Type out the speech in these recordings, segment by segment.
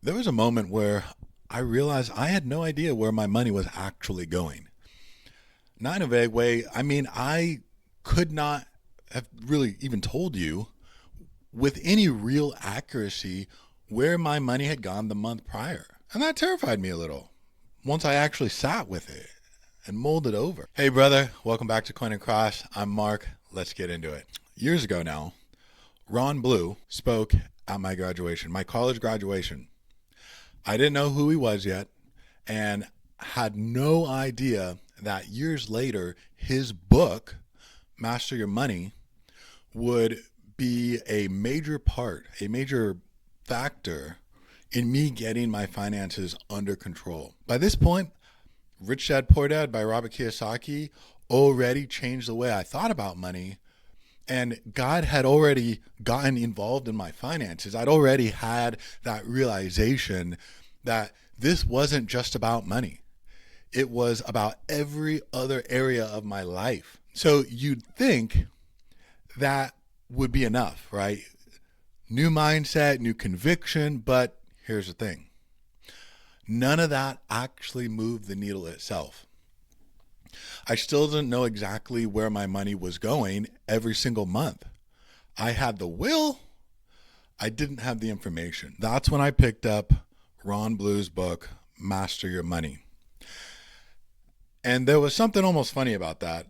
There was a moment where I realized I had no idea where my money was actually going. Not in a vague way. I mean, I could not have really even told you with any real accuracy where my money had gone the month prior. And that terrified me a little once I actually sat with it and mulled it over. Hey, brother, welcome back to Coin and Cross. I'm Mark. Let's get into it. Years ago now, Ron Blue spoke at my graduation, my college graduation. I didn't know who he was yet and had no idea that years later, his book, Master Your Money, would be a major part, a major factor in me getting my finances under control. By this point, Rich Dad Poor Dad by Robert Kiyosaki already changed the way I thought about money, and God had already gotten involved in my finances. I'd already had that realization that this wasn't just about money. It was about every other area of my life. So you'd think that would be enough, right? New mindset, new conviction, but here's the thing. None of that actually moved the needle itself. I still didn't know exactly where my money was going every single month. I had the will, I didn't have the information. That's when I picked up Ron Blue's book, Master Your Money. And there was something almost funny about that.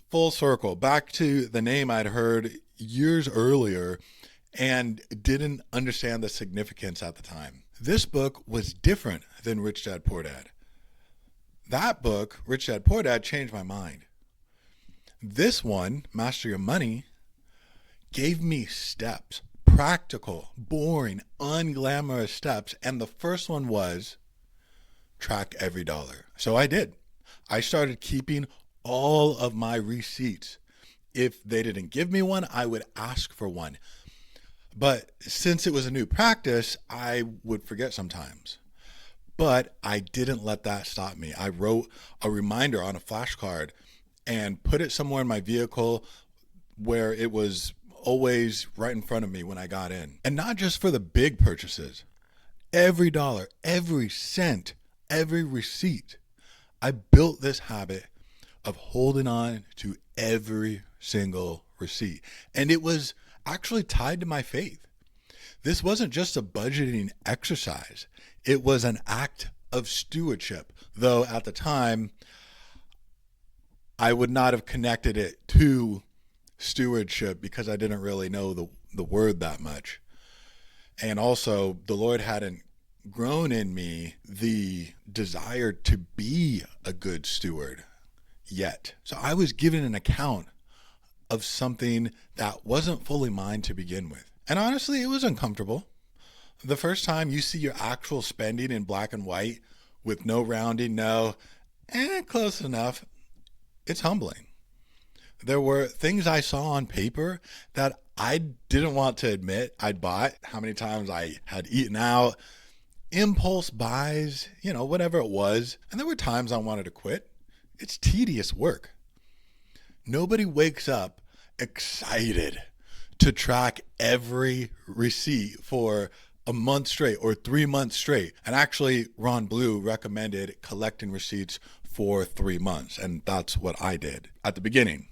Full circle, back to the name I'd heard years earlier and didn't understand the significance at the time. This book was different than Rich Dad Poor Dad. That book, Rich Dad Poor Dad, changed my mind. This one, Master Your Money, gave me steps, practical, boring, unglamorous steps. And the first one was track every dollar. So I did. I started keeping all of my receipts. If they didn't give me one, I would ask for one. But since it was a new practice, I would forget sometimes. But I didn't let that stop me. I wrote a reminder on a flashcard and put it somewhere in my vehicle where it was always right in front of me when I got in. And not just for the big purchases. Every dollar, every cent, every receipt. I built this habit of holding on to every single receipt. And it was actually tied to my faith. This wasn't just a budgeting exercise. It was an act of stewardship, though at the time, I would not have connected it to stewardship because I didn't really know the word that much. And also, the Lord hadn't grown in me the desire to be a good steward yet. So I was given an account of something that wasn't fully mine to begin with. And honestly, it was uncomfortable. The first time you see your actual spending in black and white with no rounding, close enough, it's humbling. There were things I saw on paper that I didn't want to admit I'd bought, how many times I had eaten out, impulse buys, whatever it was. And there were times I wanted to quit. It's tedious work. Nobody wakes up excited to track every receipt for a month straight or 3 months straight. And actually, Ron Blue recommended collecting receipts for 3 months. And that's what I did at the beginning.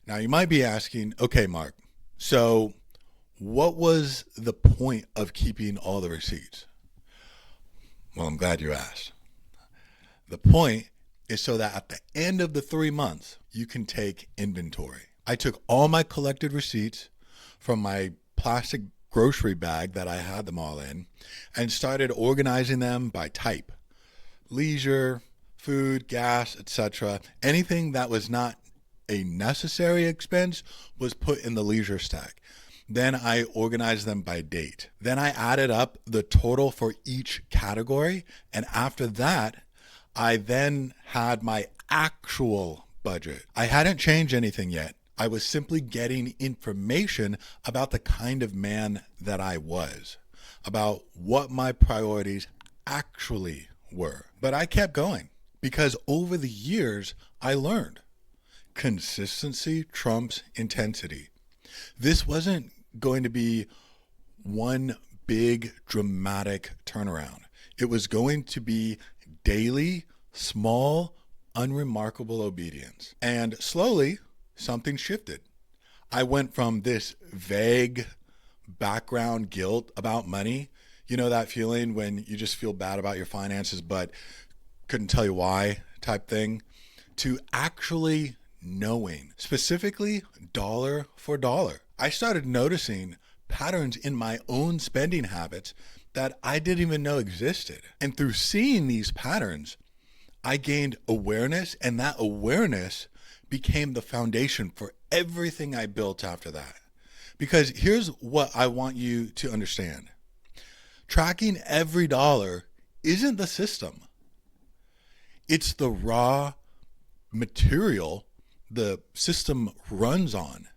Now, you might be asking, okay, Mark, so what was the point of keeping all the receipts? Well, I'm glad you asked. The point is so that at the end of the 3 months, you can take inventory. I took all my collected receipts from my plastic grocery bag that I had them all in and started organizing them by type. Leisure, food, gas, etc. Anything that was not a necessary expense was put in the leisure stack. Then I organized them by date. Then I added up the total for each category. And after that, I then had my actual budget. I hadn't changed anything yet. I was simply getting information about the kind of man that I was, about what my priorities actually were. But I kept going because over the years, I learned consistency trumps intensity. This wasn't going to be one big, dramatic turnaround. It was going to be daily, small, unremarkable obedience. And slowly, something shifted. I went from this vague background guilt about money, you know, that feeling when you just feel bad about your finances but couldn't tell you why type thing, to actually knowing, specifically dollar for dollar. I started noticing patterns in my own spending habits that I didn't even know existed. And through seeing these patterns, I gained awareness, and that awareness became the foundation for everything I built after that. Because here's what I want you to understand. Tracking every dollar isn't the system. It's the raw material the system runs on.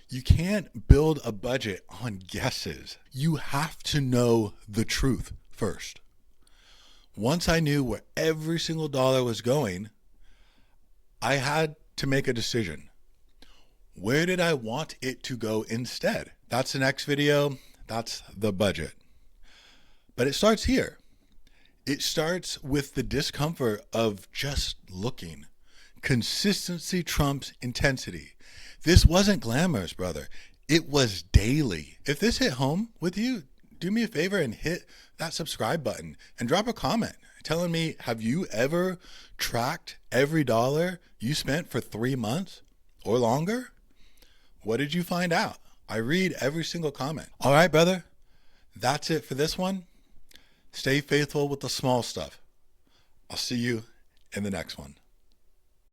You can't build a budget on guesses. You have to know the truth first. Once I knew where every single dollar was going, I had to make a decision. Where did I want it to go instead? That's the next video. That's the budget. But it starts here. It starts with the discomfort of just looking. Consistency trumps intensity. This wasn't glamorous, brother. It was daily. If this hit home with you, do me a favor and hit that subscribe button and drop a comment telling me, have you ever tracked every dollar you spent for 3 months or longer? What did you find out? I read every single comment. All right, brother. That's it for this one. Stay faithful with the small stuff. I'll see you in the next one.